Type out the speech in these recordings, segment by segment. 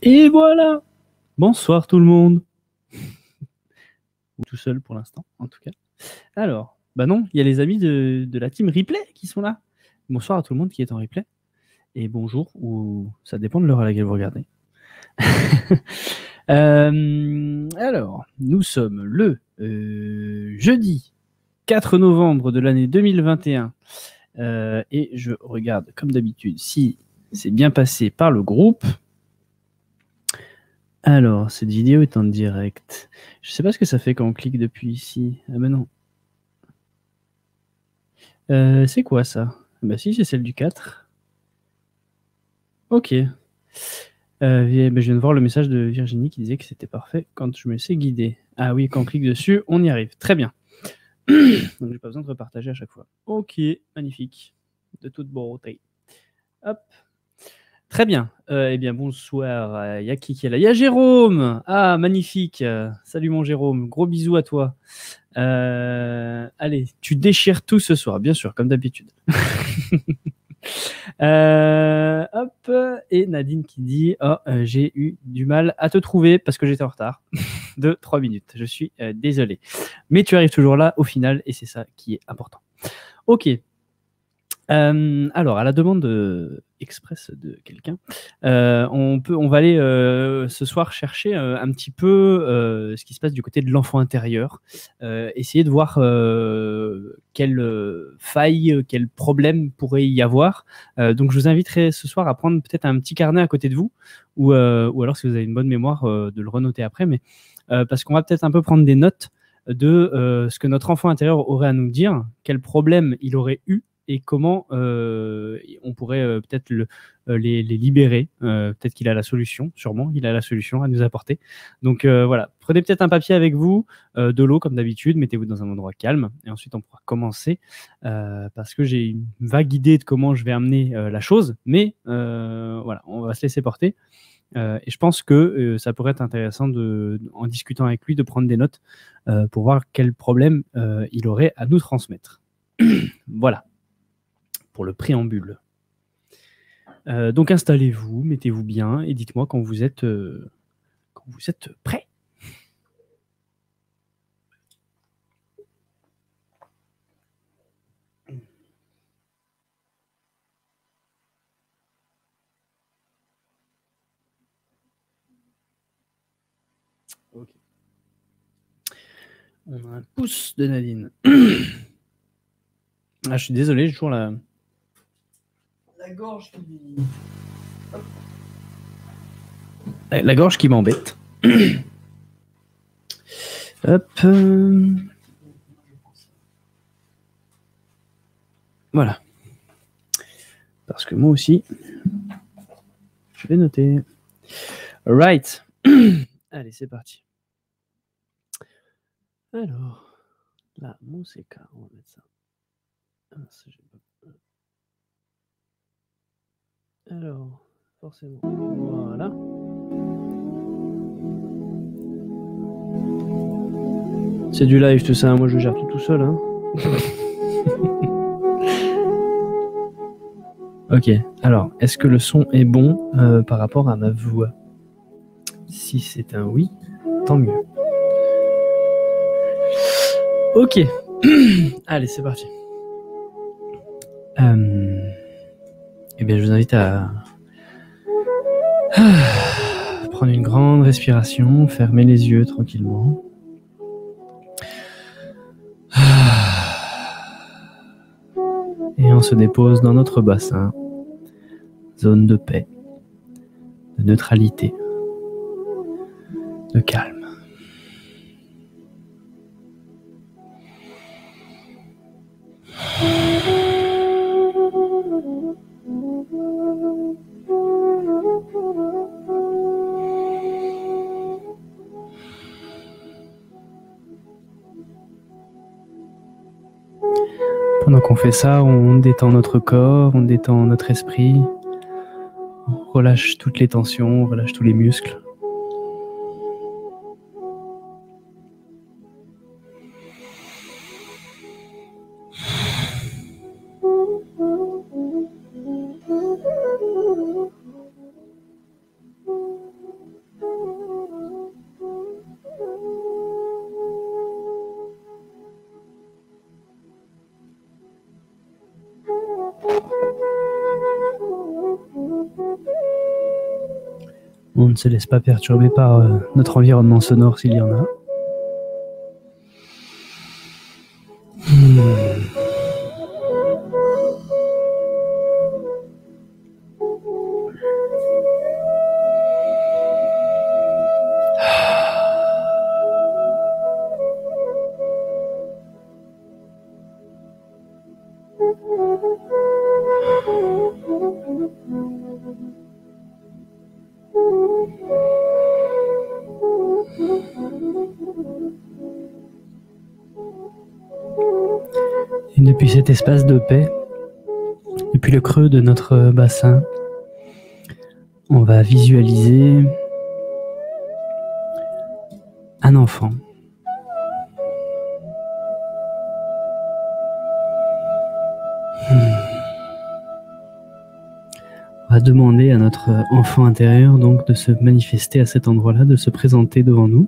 Et voilà. Bonsoir tout le monde. Ou tout seul pour l'instant, en tout cas. Alors, bah non, il y a les amis de la team replay qui sont là. Bonsoir à tout le monde qui est en replay. Et bonjour, ou ça dépend de l'heure à laquelle vous regardez. Alors, nous sommes le jeudi 4 novembre de l'année 2021. Et je regarde, comme d'habitude, si c'est bien passé par le groupe. Alors, cette vidéo est en direct. Je sais pas ce que ça fait quand on clique depuis ici. Ah ben non. C'est quoi ça? Bah si, c'est celle du 4. Ok. Bah, je viens de voir le message de Virginie qui disait que c'était parfait quand je me laissais guider. Ah oui, quand on clique dessus, on y arrive. Très bien. Donc j'ai pas besoin de repartager à chaque fois. Ok, magnifique. De toute beauté. Hop. Très bien. Eh bien, bonsoir. Il y a qui est là? Il y a Jérôme. Ah, magnifique. Salut mon Jérôme. Gros bisous à toi. Allez, tu déchires tout ce soir, bien sûr, comme d'habitude. Hop. Et Nadine qui dit j'ai eu du mal à te trouver parce que j'étais en retard de 3 minutes. Je suis désolé. Mais tu arrives toujours là au final et c'est ça qui est important. Ok. Alors, à la demande express de quelqu'un, on va aller ce soir chercher un petit peu ce qui se passe du côté de l'enfant intérieur, essayer de voir quelle faille, quel problème pourrait y avoir. Donc, je vous inviterai ce soir à prendre peut-être un petit carnet à côté de vous, ou alors si vous avez une bonne mémoire, de le renoter après, mais parce qu'on va peut-être un peu prendre des notes de ce que notre enfant intérieur aurait à nous dire, quel problème il aurait eu et comment on pourrait peut-être les libérer. Peut-être qu'il a la solution, sûrement, il a la solution à nous apporter. Donc voilà, prenez peut-être un papier avec vous, de l'eau comme d'habitude, mettez-vous dans un endroit calme, et ensuite on pourra commencer, parce que j'ai une vague idée de comment je vais amener la chose, mais voilà, on va se laisser porter. Et je pense que ça pourrait être intéressant, en discutant avec lui, de prendre des notes pour voir quel problème il aurait à nous transmettre. Voilà pour le préambule. Donc installez-vous, mettez-vous bien et dites-moi quand vous êtes prêts. Ok. On a un pouce de Nadine. Ah, je suis désolé, j'ai toujours la gorge qui... La gorge qui m'embête. Hop. Voilà. Parce que moi aussi, je vais noter. Right. Allez, c'est parti. Alors, là, mon CK, on va mettre ça. Alors, forcément, voilà. C'est du live tout ça, moi je gère tout seul. Hein. Ok, alors, est-ce que le son est bon par rapport à ma voix? Si c'est un oui, tant mieux. Ok, allez, c'est parti. Eh bien, je vous invite à prendre une grande respiration, fermer les yeux tranquillement. Et on se dépose dans notre bassin, zone de paix, de neutralité, de calme. Pendant qu'on fait ça, on détend notre corps, on détend notre esprit, on relâche toutes les tensions, on relâche tous les muscles. On ne se laisse pas perturber par notre environnement sonore s'il y en a. Et depuis cet espace de paix, depuis le creux de notre bassin, on va visualiser un enfant. On va demander à notre enfant intérieur donc de se manifester à cet endroit-là, de se présenter devant nous.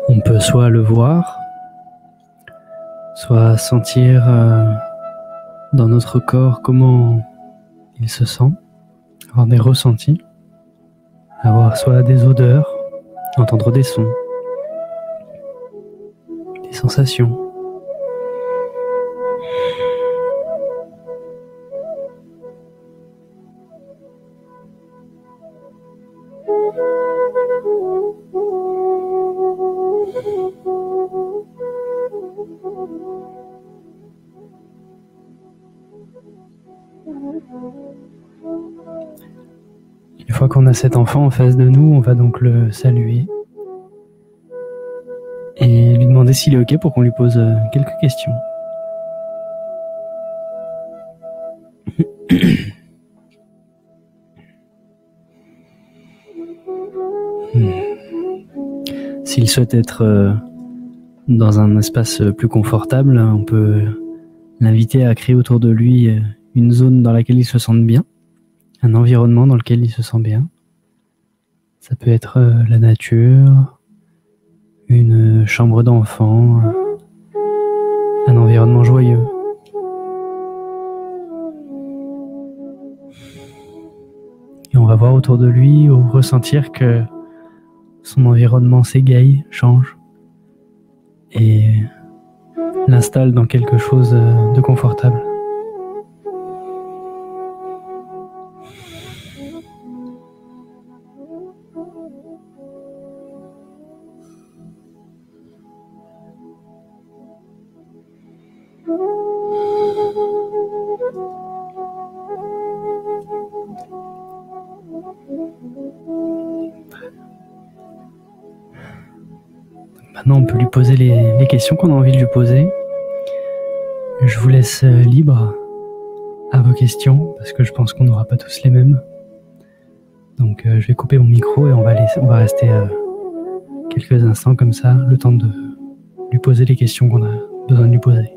On peut soit le voir, soit sentir dans notre corps comment il se sent, avoir des ressentis, avoir soit des odeurs, entendre des sons, des sensations. Une fois qu'on a cet enfant en face de nous, on va donc le saluer et lui demander s'il est OK pour qu'on lui pose quelques questions. S'il souhaite être dans un espace plus confortable, on peut l'inviter à créer autour de lui une zone dans laquelle il se sente bien, un environnement dans lequel il se sent bien. Ça peut être la nature, une chambre d'enfant, un environnement joyeux. Et on va voir autour de lui ou ressentir que son environnement s'égaye, change et l'installe dans quelque chose de confortable. Maintenant, on peut lui poser les questions qu'on a envie de lui poser. Je vous laisse libre à vos questions, parce que je pense qu'on n'aura pas tous les mêmes. Donc je vais couper mon micro et on va rester quelques instants comme ça, le temps de lui poser les questions qu'on a besoin de lui poser.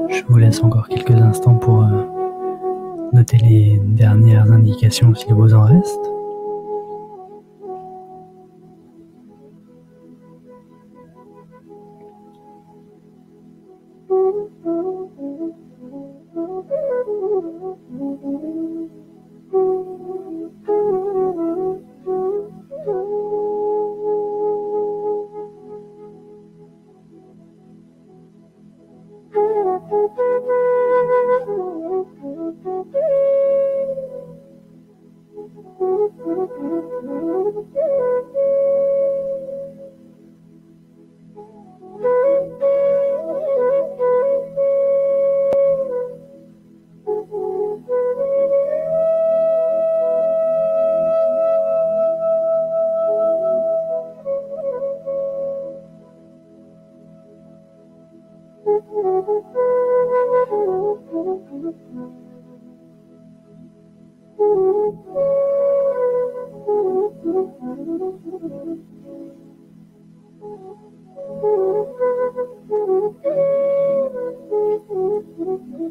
Je vous laisse encore quelques instants pour noter les dernières indications s'il vous en reste.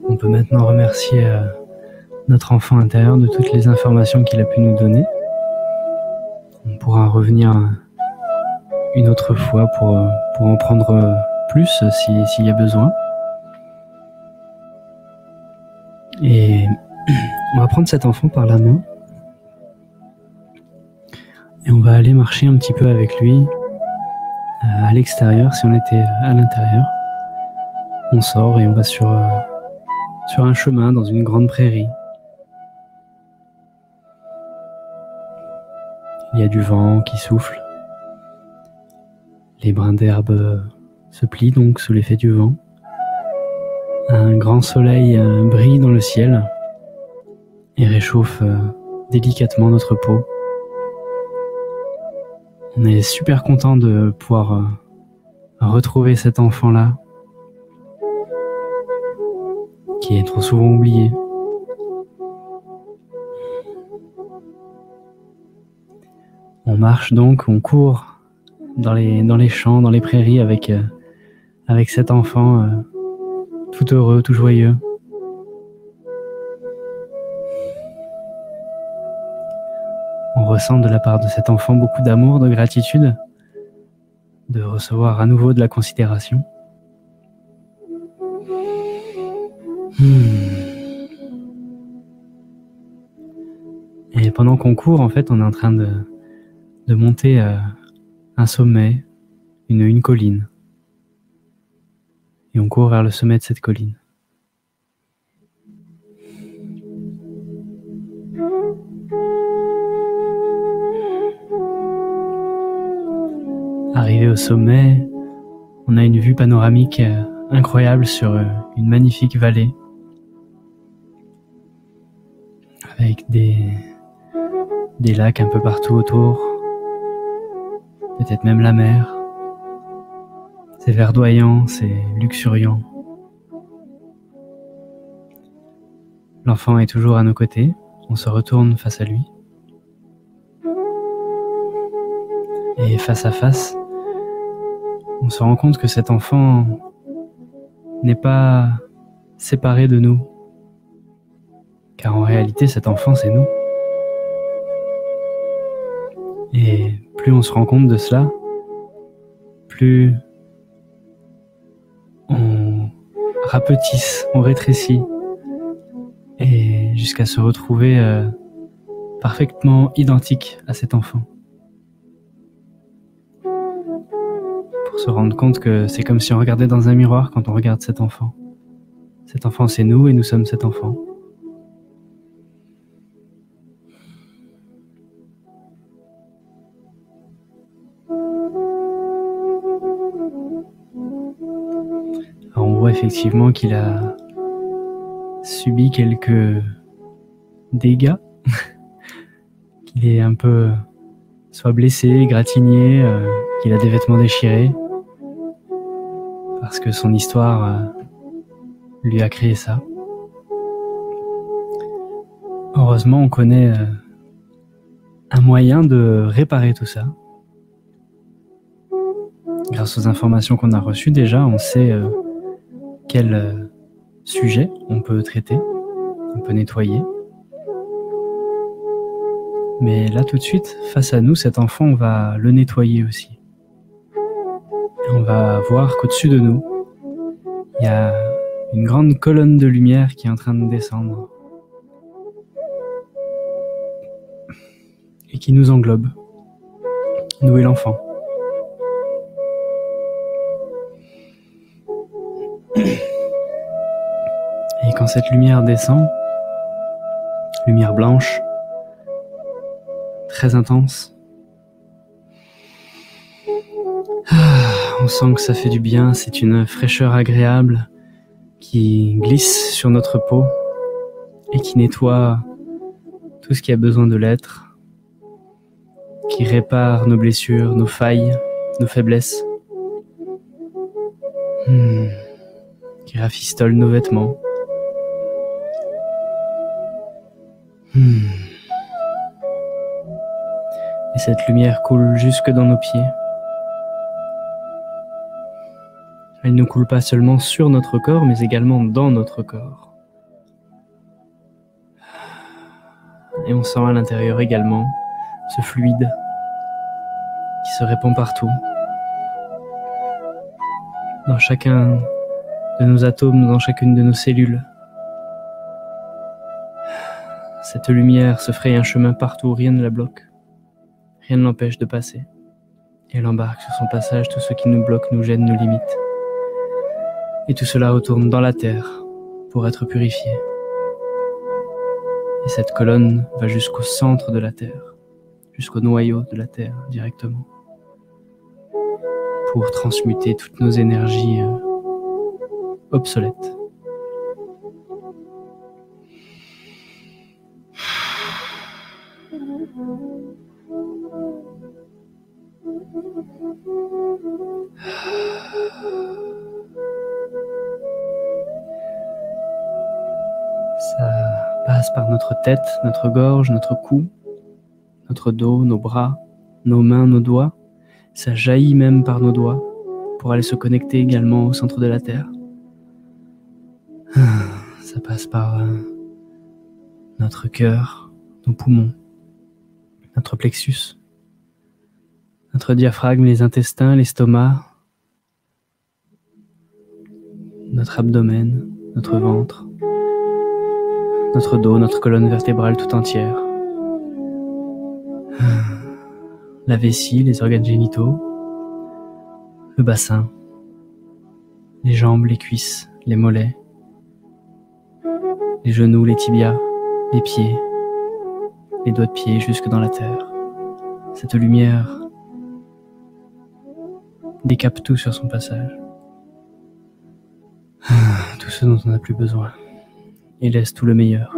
On peut maintenant remercier notre enfant intérieur de toutes les informations qu'il a pu nous donner. On pourra revenir une autre fois pour en prendre plus s'il y a besoin. Et on va prendre cet enfant par la main et on va aller marcher un petit peu avec lui à l'extérieur si on était à l'intérieur. On sort et on va sur un chemin dans une grande prairie. Il y a du vent qui souffle. Les brins d'herbe se plient donc sous l'effet du vent. Un grand soleil brille dans le ciel et réchauffe délicatement notre peau. On est super content de pouvoir retrouver cet enfant-là qui est trop souvent oublié. On marche donc, on court dans les champs, dans les prairies avec cet enfant tout heureux, tout joyeux. On ressent de la part de cet enfant beaucoup d'amour, de gratitude, de recevoir à nouveau de la considération. Et pendant qu'on court, en fait, on est en train de monter un sommet, une colline. Et on court vers le sommet de cette colline. au sommet, on a une vue panoramique incroyable sur une magnifique vallée avec des lacs un peu partout autour, peut-être même la mer. C'est verdoyant, c'est luxuriant. L'enfant est toujours à nos côtés, on se retourne face à lui. Et face à face, on se rend compte que cet enfant n'est pas séparé de nous. Car en réalité, cet enfant, c'est nous. Et plus on se rend compte de cela, plus on rapetisse, on rétrécit, et jusqu'à se retrouver parfaitement identique à cet enfant. Pour se rendre compte que c'est comme si on regardait dans un miroir quand on regarde cet enfant. Cet enfant, c'est nous et nous sommes cet enfant. Alors on voit effectivement qu'il a subi quelques dégâts, qu'il est un peu soit blessé, égratigné, qu'il a des vêtements déchirés, parce que son histoire lui a créé ça. Heureusement, on connaît un moyen de réparer tout ça. Grâce aux informations qu'on a reçues déjà, on sait quel sujet on peut traiter, on peut nettoyer. Mais là tout de suite, face à nous, cet enfant, on va le nettoyer aussi. Et on va voir qu'au-dessus de nous, il y a une grande colonne de lumière qui est en train de descendre et qui nous englobe, nous et l'enfant. Et quand cette lumière descend, lumière blanche, très intense, on sent que ça fait du bien, c'est une fraîcheur agréable qui glisse sur notre peau et qui nettoie tout ce qui a besoin de l'être, qui répare nos blessures, nos failles, nos faiblesses, qui rafistole nos vêtements. Et cette lumière coule jusque dans nos pieds. Elle ne coule pas seulement sur notre corps, mais également dans notre corps. Et on sent à l'intérieur également ce fluide qui se répand partout. Dans chacun de nos atomes, dans chacune de nos cellules. Cette lumière se fraye un chemin partout, rien ne la bloque. Rien ne l'empêche de passer. Et elle embarque sur son passage tout ce qui nous bloque, nous gêne, nous limite. Et tout cela retourne dans la terre pour être purifié. Et cette colonne va jusqu'au centre de la terre, jusqu'au noyau de la terre directement, pour transmuter toutes nos énergies obsolètes. Ça passe par notre tête, notre gorge, notre cou, notre dos, nos bras, nos mains, nos doigts. Ça jaillit même par nos doigts pour aller se connecter également au centre de la Terre. Ça passe par notre cœur, nos poumons, notre plexus, notre diaphragme, les intestins, l'estomac, notre abdomen, notre ventre, notre dos, notre colonne vertébrale tout entière, la vessie, les organes génitaux, le bassin, les jambes, les cuisses, les mollets, les genoux, les tibias, les pieds, les doigts de pied jusque dans la terre. Cette lumière décape tout sur son passage. Tout ce dont on n'a plus besoin. Et laisse tout le meilleur.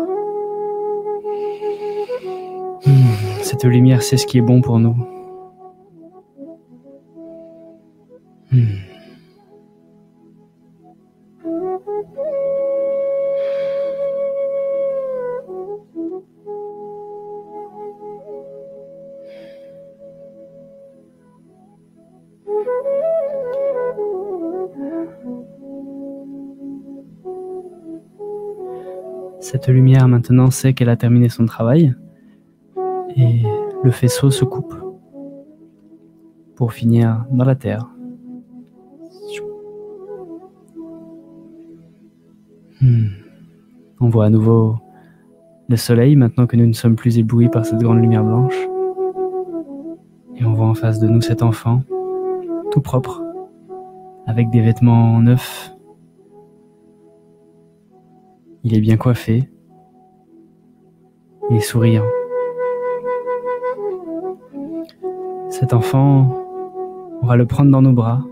Cette lumière sait ce qui est bon pour nous. Cette lumière maintenant sait qu'elle a terminé son travail et le faisceau se coupe pour finir dans la terre. On voit à nouveau le soleil maintenant que nous ne sommes plus éblouis par cette grande lumière blanche. Et on voit en face de nous cet enfant, tout propre, avec des vêtements neufs. Il est bien coiffé. Il est souriant. Cet enfant, on va le prendre dans nos bras.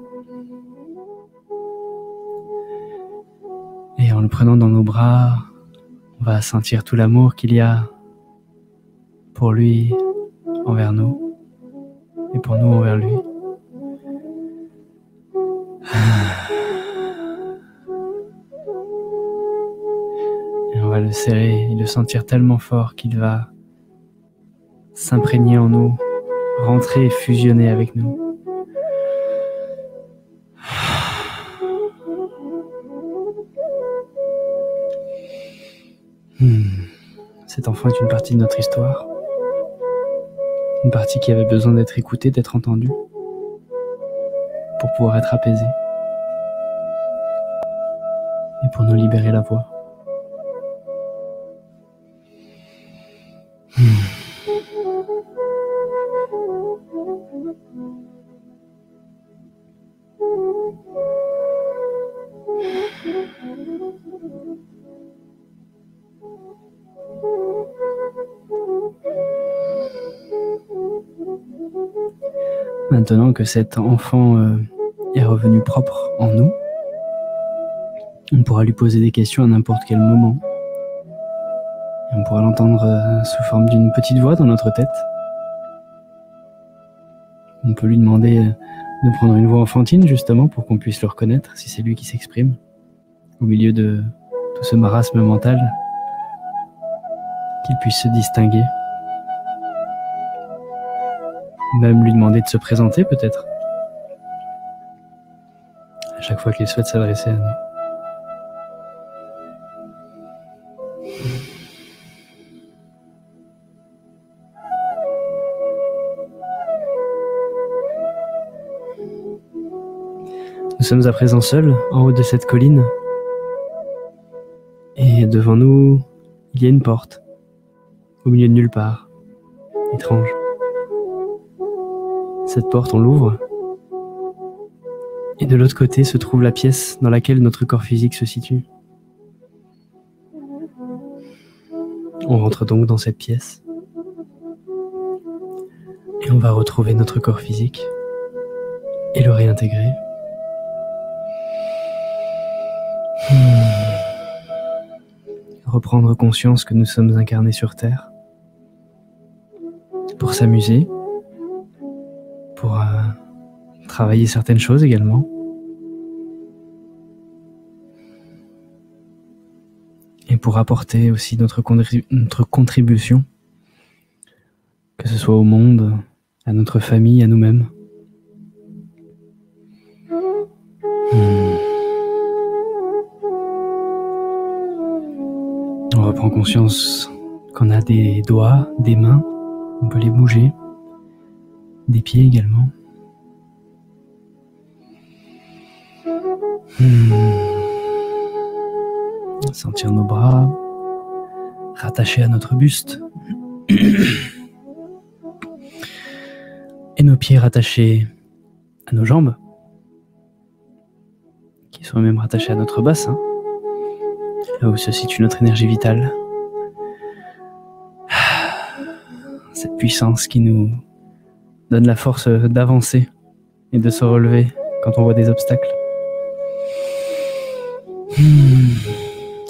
Et en le prenant dans nos bras, on va sentir tout l'amour qu'il y a pour lui envers nous et pour nous envers lui. Et on va le serrer et le sentir tellement fort qu'il va s'imprégner en nous, rentrer et fusionner avec nous. Cet enfant est une partie de notre histoire, une partie qui avait besoin d'être écoutée, d'être entendue, pour pouvoir être apaisée et pour nous libérer la voix. Maintenant que cet enfant est revenu propre en nous, on pourra lui poser des questions à n'importe quel moment. Et on pourra l'entendre sous forme d'une petite voix dans notre tête. On peut lui demander de prendre une voix enfantine justement pour qu'on puisse le reconnaître si c'est lui qui s'exprime au milieu de tout ce marasme mental, qu'il puisse se distinguer. Même lui demander de se présenter peut-être, à chaque fois qu'il souhaite s'adresser à nous. Nous sommes à présent seuls, en haut de cette colline, et devant nous, il y a une porte, au milieu de nulle part, étrange. Cette porte, on l'ouvre, et de l'autre côté se trouve la pièce dans laquelle notre corps physique se situe. On rentre donc dans cette pièce, et on va retrouver notre corps physique, et le réintégrer. Reprendre conscience que nous sommes incarnés sur Terre, pour s'amuser, pour travailler certaines choses également. Et pour apporter aussi notre contribution, que ce soit au monde, à notre famille, à nous-mêmes. On reprend conscience qu'on a des doigts, des mains, on peut les bouger, des pieds également. Sentir nos bras rattachés à notre buste et nos pieds rattachés à nos jambes, qui sont même rattachés à notre bassin, là où se situe notre énergie vitale. Cette puissance qui nous donne la force d'avancer et de se relever quand on voit des obstacles.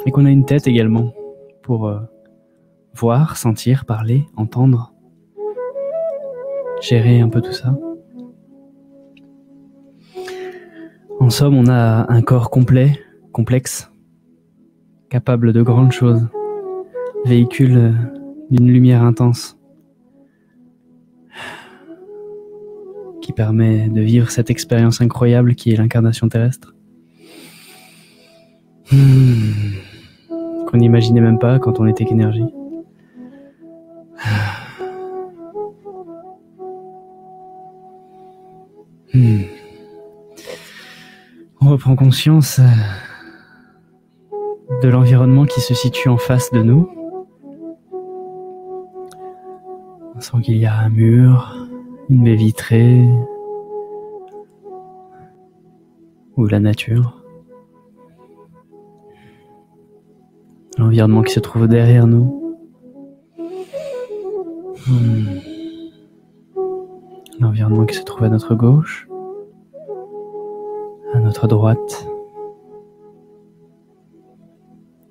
Et qu'on a une tête également pour voir, sentir, parler, entendre, gérer un peu tout ça. En somme, on a un corps complet, complexe, capable de grandes choses, véhicule d'une lumière intense, qui permet de vivre cette expérience incroyable qui est l'incarnation terrestre. Qu'on n'imaginait même pas quand on était qu'énergie. On reprend conscience de l'environnement qui se situe en face de nous. On sent qu'il y a un mur, une baie vitrée, ou la nature. L'environnement qui se trouve derrière nous. L'environnement qui se trouve à notre gauche, à notre droite.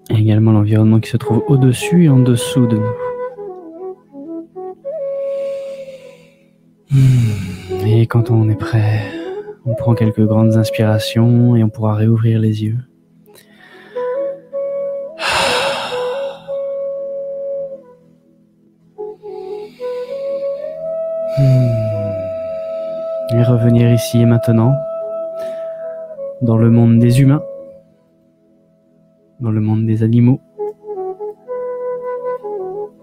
Et également l'environnement qui se trouve au-dessus et en dessous de nous. Et quand on est prêt, on prend quelques grandes inspirations et on pourra réouvrir les yeux. Et revenir ici et maintenant, dans le monde des humains, dans le monde des animaux,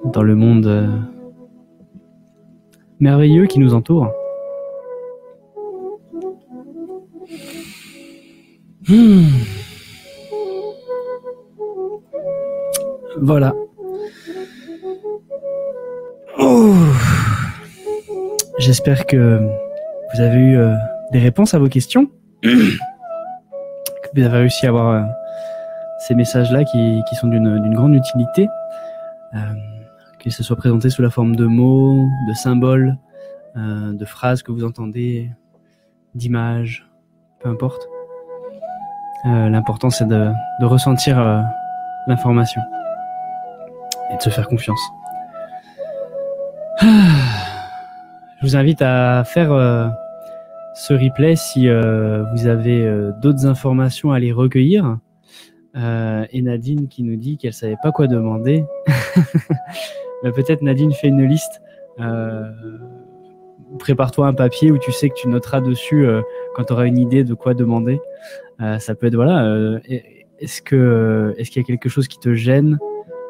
dans le monde merveilleux qui nous entoure. Voilà. J'espère que vous avez eu des réponses à vos questions, que vous avez réussi à avoir ces messages-là qui sont d'une grande utilité, que ce soit présenté sous la forme de mots, de symboles, de phrases que vous entendez, d'images, peu importe. L'important c'est de ressentir l'information et de se faire confiance. Je vous invite à faire ce replay si vous avez d'autres informations à les recueillir. Et Nadine qui nous dit qu'elle savait pas quoi demander. Mais peut-être Nadine fait une liste. Prépare-toi un papier où tu sais que tu noteras dessus quand tu auras une idée de quoi demander. Ça peut être voilà. Est-ce qu'il y a quelque chose qui te gêne?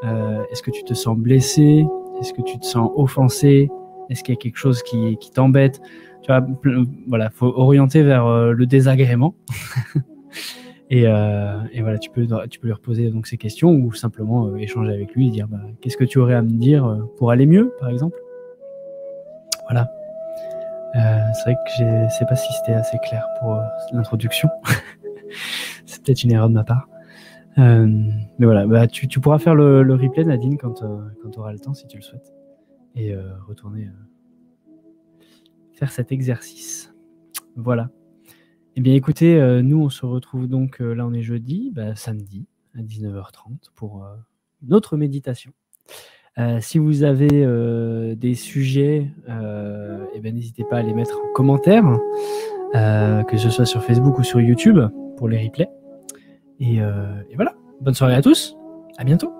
Est-ce que tu te sens blessé? Est-ce que tu te sens offensé? Est-ce qu'il y a quelque chose qui t'embête? Tu vois, voilà, faut orienter vers le désagrément. et voilà, tu peux lui reposer donc ces questions ou simplement échanger avec lui et dire qu'est-ce que tu aurais à me dire pour aller mieux, par exemple. Voilà. C'est vrai que je sais pas si c'était assez clair pour l'introduction. C'est peut-être une erreur de ma part. Mais voilà, tu pourras faire le replay, Nadine, quand tu auras le temps, si tu le souhaites. Et retourner faire cet exercice. Voilà. Eh bien, écoutez, nous, on se retrouve donc, là, on est jeudi, samedi, à 19h30, pour une autre méditation. Si vous avez des sujets, n'hésitez pas à les mettre en commentaire, que ce soit sur Facebook ou sur YouTube, pour les replays. Et voilà. Bonne soirée à tous. À bientôt.